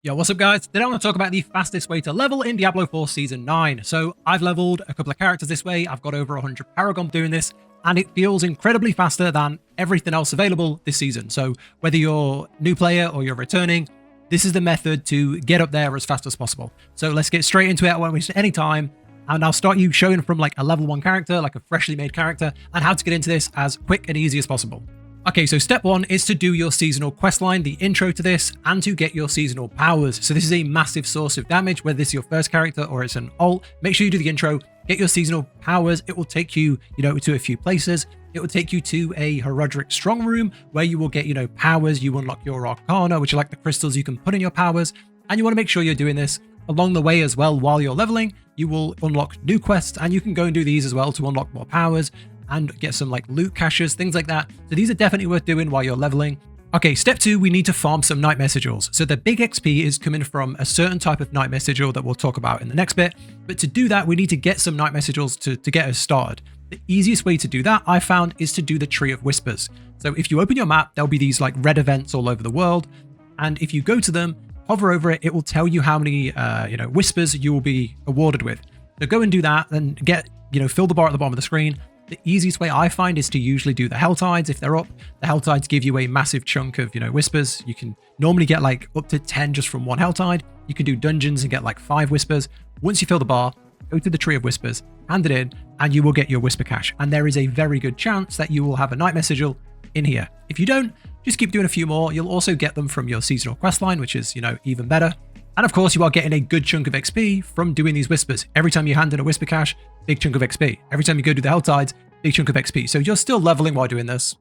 Yo, what's up guys? Today I want to talk about the fastest way to level in Diablo 4 Season 9. So I've leveled a couple of characters this way, I've got over 100 Paragon doing this, and it feels incredibly faster than everything else available this season. So whether you're a new player or you're returning, this is the method to get up there as fast as possible. So let's get straight into it, I won't waste any time, and I'll start you showing from like a level 1 character, like a freshly made character, and how to get into this as quick and easy as possible. Okay, so step 1 is to do your seasonal questline, the intro to this, and to get your seasonal powers. So this is a massive source of damage, whether this is your first character or it's an alt. Make sure you do the intro, get your seasonal powers. It will take you, to a few places. It will take you to a Herodric strong room where you will get, powers. You unlock your Arcana, which are like the crystals you can put in your powers. And you want to make sure you're doing this along the way as well. While you're leveling, you will unlock new quests, and you can go and do these as well to unlock more powers and get some like loot caches, things like that. So these are definitely worth doing while you're leveling. Okay, step 2, we need to farm some nightmare sigils. So the big XP is coming from a certain type of nightmare sigil that we'll talk about in the next bit. But to do that, we need to get some nightmare sigils to get us started. The easiest way to do that, I found, is to do the Tree of Whispers. So if you open your map, there'll be these like red events all over the world. And if you go to them, hover over it, it will tell you how many, whispers you will be awarded with. So go and do that and get, fill the bar at the bottom of the screen. The easiest way I find is to usually do the Hell Tides if they're up. The Hell Tides give you a massive chunk of, whispers. You can normally get like up to 10 just from one Hell Tide. You can do dungeons and get like 5 whispers. Once you fill the bar, go to the Tree of Whispers, hand it in, and you will get your whisper cache. And there is a very good chance that you will have a nightmare sigil in here. If you don't, just keep doing a few more. You'll also get them from your seasonal questline, which is, even better. And of course, you are getting a good chunk of XP from doing these whispers. Every time you hand in a whisper cache, big chunk of XP. Every time you go do the Hell Tides, big chunk of XP. So you're still leveling while doing this.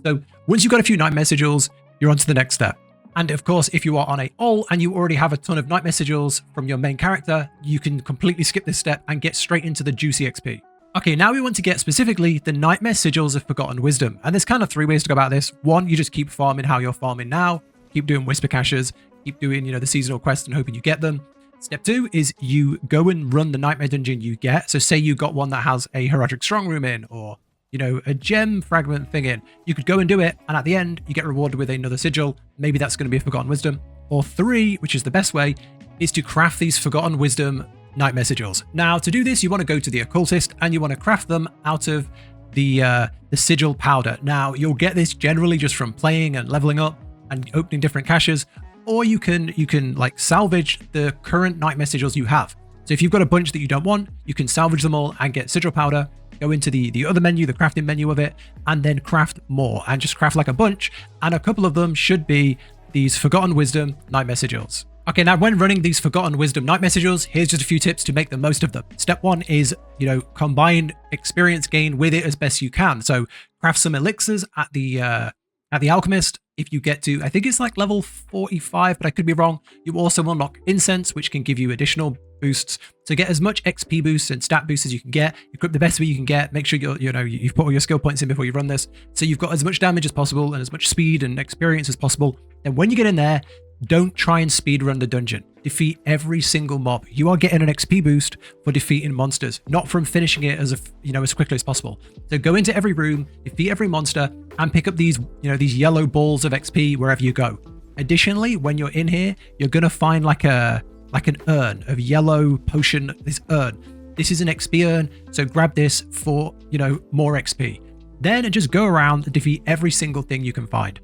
So once you've got a few nightmare sigils, you're on to the next step. And of course, if you are on a alt and you already have a ton of nightmare sigils from your main character, you can completely skip this step and get straight into the juicy XP. Okay, now we want to get specifically the nightmare sigils of Forgotten Wisdom. And there's kind of 3 ways to go about this. 1, you just keep farming how you're farming now. Keep doing whisper caches. Keep doing, the seasonal quest and hoping you get them. Step 2 is you go and run the nightmare dungeon you get. So say you got one that has a Herodric strong room in, or, a gem fragment thing in. You could go and do it, and at the end, you get rewarded with another sigil. Maybe that's going to be a Forgotten Wisdom. Or 3, which is the best way, is to craft these Forgotten Wisdom nightmare sigils. Now, to do this, you want to go to the occultist, and you want to craft them out of the sigil powder. Now, you'll get this generally just from playing and leveling up and opening different caches. Or you can like salvage the current nightmare sigils you have. So if you've got a bunch that you don't want, you can salvage them all and get sigil powder, go into the other menu, the crafting menu of it, and then craft more and just craft like a bunch. And a couple of them should be these Forgotten Wisdom nightmare sigils. Okay, now when running these Forgotten Wisdom nightmare sigils, here's just a few tips to make the most of them. Step 1 is, combine experience gain with it as best you can. So craft some elixirs at the alchemist. If you get to, I think it's like level 45, but I could be wrong. You also unlock incense, which can give you additional boosts. So get as much XP boosts and stat boosts as you can get. Equip the best way you can get. Make sure you've put all your skill points in before you run this. So you've got as much damage as possible and as much speed and experience as possible. And when you get in there, don't try and speed run the dungeon. Defeat every single mob. You are getting an XP boost for defeating monsters, not from finishing it as quickly as possible. So go into every room, defeat every monster, and pick up these yellow balls of XP wherever you go. Additionally, when you're in here, you're gonna find like an urn of yellow potion. This urn. This is an XP urn, so grab this for more XP. Then just go around and defeat every single thing you can find.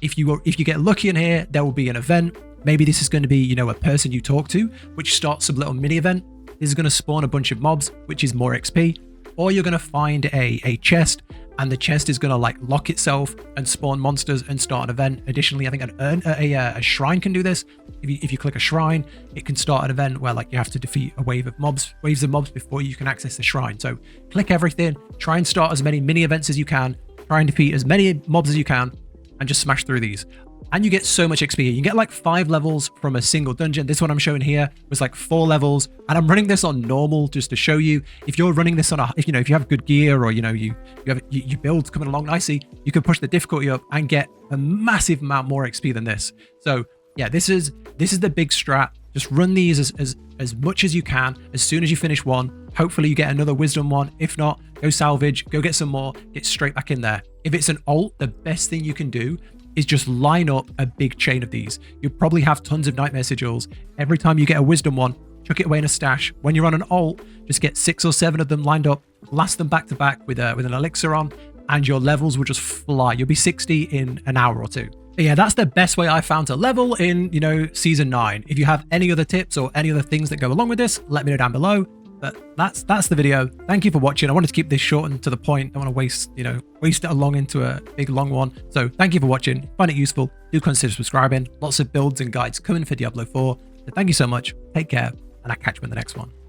If you get lucky in here, there will be an event. Maybe this is going to be, a person you talk to, which starts some little mini event. This is going to spawn a bunch of mobs, which is more XP. Or you're going to find a chest, and the chest is going to like lock itself and spawn monsters and start an event. Additionally, I think a shrine can do this. If you click a shrine, it can start an event where like you have to defeat a waves of mobs before you can access the shrine. So click everything, try and start as many mini events as you can, try and defeat as many mobs as you can, and just smash through these. And you get so much XP. You can get like 5 levels from a single dungeon. This one I'm showing here was like 4 levels, and I'm running this on normal just to show you. If you're running this on if you have good gear, or you build coming along nicely, you can push the difficulty up and get a massive amount more XP than this. So yeah, this is the big strat. Just run these as much as you can. As soon as you finish one, hopefully you get another wisdom one. If not, go salvage, go get some more, get straight back in there. If it's an alt, the best thing you can do is just line up a big chain of these. You'll probably have tons of nightmare sigils. Every time you get a wisdom one, chuck it away in a stash. When you're on an alt, just get 6 or 7 of them lined up, blast them back to back with an elixir on, and your levels will just fly. You'll be 60 in an hour or two. But yeah, that's the best way I found to level in, Season 9. If you have any other tips or any other things that go along with this, let me know down below. But that's the video. Thank you for watching. I wanted to keep this short and to the point. I don't want to waste it along into a big long one. So thank you for watching. If you find it useful, do consider subscribing. Lots of builds and guides coming for Diablo 4. So thank you so much. Take care, and I'll catch you in the next one.